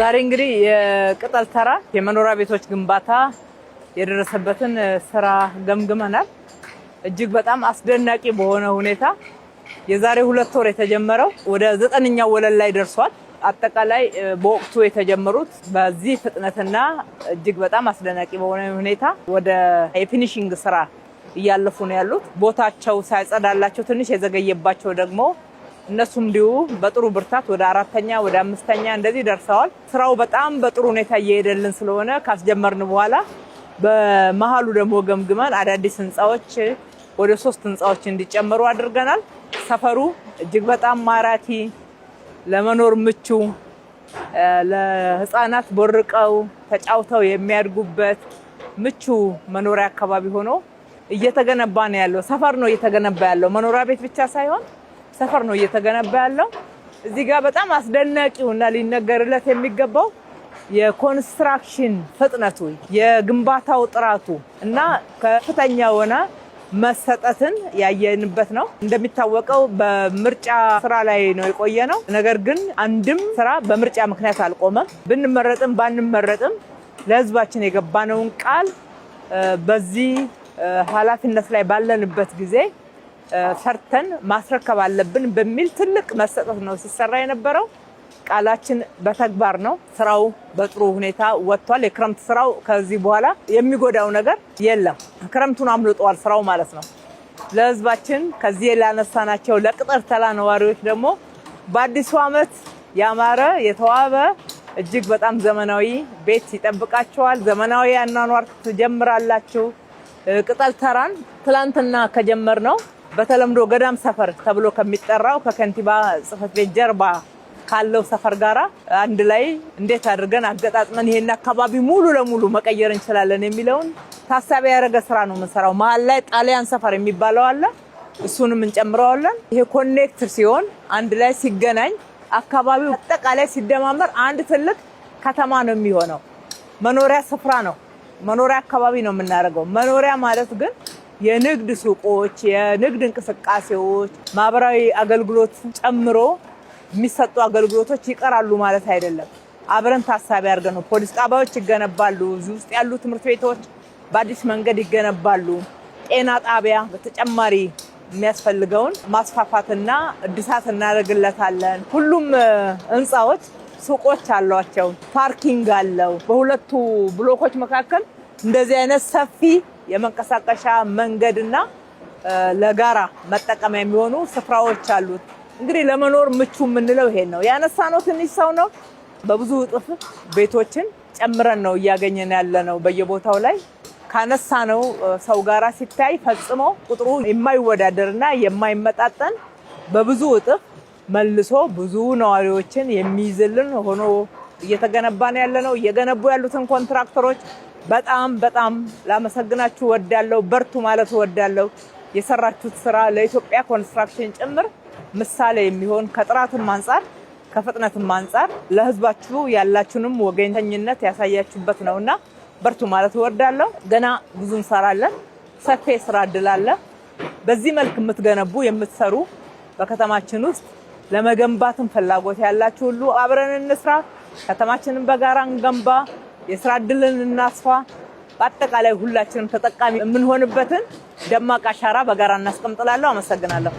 ዛሬ እንግዲህ የቅጠል ተራ የመኖሪያ ቤቶች ግንባታ የደረሰበትን ስራ ገምግመናል። እጅግ በጣም አስደናቂ በሆነ ሁኔታ የዛሬ 2 ወር የተጀመረው ወደ 9ኛው ወለል ላይ ደርሷል። አጠቃላይ በወቅቱ የተጀመሩት በዚህ ፍጥነትና እጅግ በጣም አስደናቂ በሆነ ሁኔታ ወደ የፊኒሺንግ ስራ እያለፉ ነው ያሉት። ቦታቸው ሳይጸዳላቸው ትንሽ የዘገየባቸው ደግሞ እነሱም እንዲሁ በጥሩ ብርታት ወደ 4ኛ ወደ 5ኛ እንደዚህ ደርሰዋል። ስራው በጣም በጥሩ ሁኔታ እየሄደልን ስለሆነ ካስጀመርን በኋላ በመሃሉ ደግሞ ገምግመን አዳዲስ ህንጻዎች ወደ 3 ህንጻዎች እንዲጨመሩ አድርገናል። ሰፈሩ እጅግ በጣም ማራኪ፣ ለመኖር ምቹ፣ ለህፃናት ቦርቀው ተጫውተው የሚያድጉበት ምቹ መኖሪያ አካባቢ ሆኖ እየተገነባ ነው ያለው። ሰፈር ነው እየተገነባ ያለው፣ መኖሪያ ቤት ብቻ ሳይሆን ሰፈር ነው እየተገነባ ያለው። እዚህ ጋር በጣም አስደናቂውና ሊነገርለት የሚገባው የኮንስትራክሽን ፍጥነቱ፣ የግንባታው ጥራቱ እና ከፍተኛ ሆነ መሰጠትን ያየንበት ነው። እንደሚታወቀው በምርጫ ስራ ላይ ነው የቆየነው። ነገር ግን አንድም ስራ በምርጫ ምክንያት አልቆመም። ብንመረጥም ባንመረጥም ለህዝባችን የገባነውን ቃል በዚህ ኃላፊነት ላይ ባለንበት ጊዜ ሰርተን ማስረከብ አለብን በሚል ትልቅ መሰጠት ነው ሲሰራ የነበረው። ቃላችን በተግባር ነው። ስራው በጥሩ ሁኔታ ወጥቷል። የክረምት ስራው ከዚህ በኋላ የሚጎዳው ነገር የለም። ክረምቱን አምልጧል ስራው ማለት ነው። ለህዝባችን ከዚህ ላነሳናቸው ለቅጠል ተራ ነዋሪዎች ደግሞ በአዲሱ ዓመት ያማረ የተዋበ እጅግ በጣም ዘመናዊ ቤት ይጠብቃቸዋል። ዘመናዊ አኗኗር ትጀምራላችሁ። ቅጠል ተራን ትላንትና ከጀመርነው በተለምዶ ገዳም ሰፈር ተብሎ ከሚጠራው ከከንቲባ ጽሕፈት ቤት ጀርባ ካለው ሰፈር ጋራ አንድ ላይ እንዴት አድርገን አገጣጥመን ይሄን አካባቢ ሙሉ ለሙሉ መቀየር እንችላለን የሚለውን ታሳቢ ያደረገ ስራ ነው የምንሰራው። መሀል ላይ ጣሊያን ሰፈር የሚባለው አለ፣ እሱንም እንጨምረዋለን። ይሄ ኮኔክት ሲሆን አንድ ላይ ሲገናኝ አካባቢው አጠቃላይ ሲደማመር አንድ ትልቅ ከተማ ነው የሚሆነው። መኖሪያ ስፍራ ነው፣ መኖሪያ አካባቢ ነው የምናደርገው። መኖሪያ ማለት ግን የንግድ ሱቆች፣ የንግድ እንቅስቃሴዎች፣ ማህበራዊ አገልግሎት ጨምሮ የሚሰጡ አገልግሎቶች ይቀራሉ ማለት አይደለም። አብረን ታሳቢ አድርገን ነው። ፖሊስ ጣቢያዎች ይገነባሉ። እዚህ ውስጥ ያሉ ትምህርት ቤቶች በአዲስ መንገድ ይገነባሉ። ጤና ጣቢያ በተጨማሪ የሚያስፈልገውን ማስፋፋትና እድሳት እናደርግለታለን። ሁሉም ህንጻዎች ሱቆች አሏቸው፣ ፓርኪንግ አለው። በሁለቱ ብሎኮች መካከል እንደዚህ አይነት ሰፊ የመንቀሳቀሻ መንገድና ለጋራ መጠቀሚያ የሚሆኑ ስፍራዎች አሉት። እንግዲህ ለመኖር ምቹ የምንለው ይሄን ነው። ያነሳነው ትንሽ ሰው ነው። በብዙ እጥፍ ቤቶችን ጨምረን ነው እያገኘን ያለነው። በየቦታው ላይ ካነሳነው ሰው ጋራ ሲታይ ፈጽሞ ቁጥሩ የማይወዳደርና የማይመጣጠን በብዙ እጥፍ መልሶ ብዙ ነዋሪዎችን የሚይዝልን ሆኖ እየተገነባ ነው ያለነው። እየገነቡ ያሉትን ኮንትራክተሮች በጣም ላመሰግናችሁ ወዳለሁ። በርቱ ማለት ወዳለሁ። የሰራችሁት ስራ ለኢትዮጵያ ኮንስትራክሽን ጭምር ምሳሌ የሚሆን ከጥራትም አንፃር ከፍጥነትም አንፃር ለህዝባችሁ ያላችሁንም ወገንተኝነት ያሳያችሁበት ነውና በርቱ ማለት ወዳለሁ። ገና ብዙ እንሰራለን። ሰፊ ስራ እድል አለ። በዚህ መልክ የምትገነቡ የምትሰሩ በከተማችን ውስጥ ለመገንባትም ፍላጎት ያላችሁ ሁሉ አብረን እንስራ። ከተማችንን በጋራ እንገንባ። የስራ እድልን እናስፋ። በአጠቃላይ ሁላችንም ተጠቃሚ የምንሆንበትን ደማቅ አሻራ በጋራ እናስቀምጥላለሁ። አመሰግናለሁ።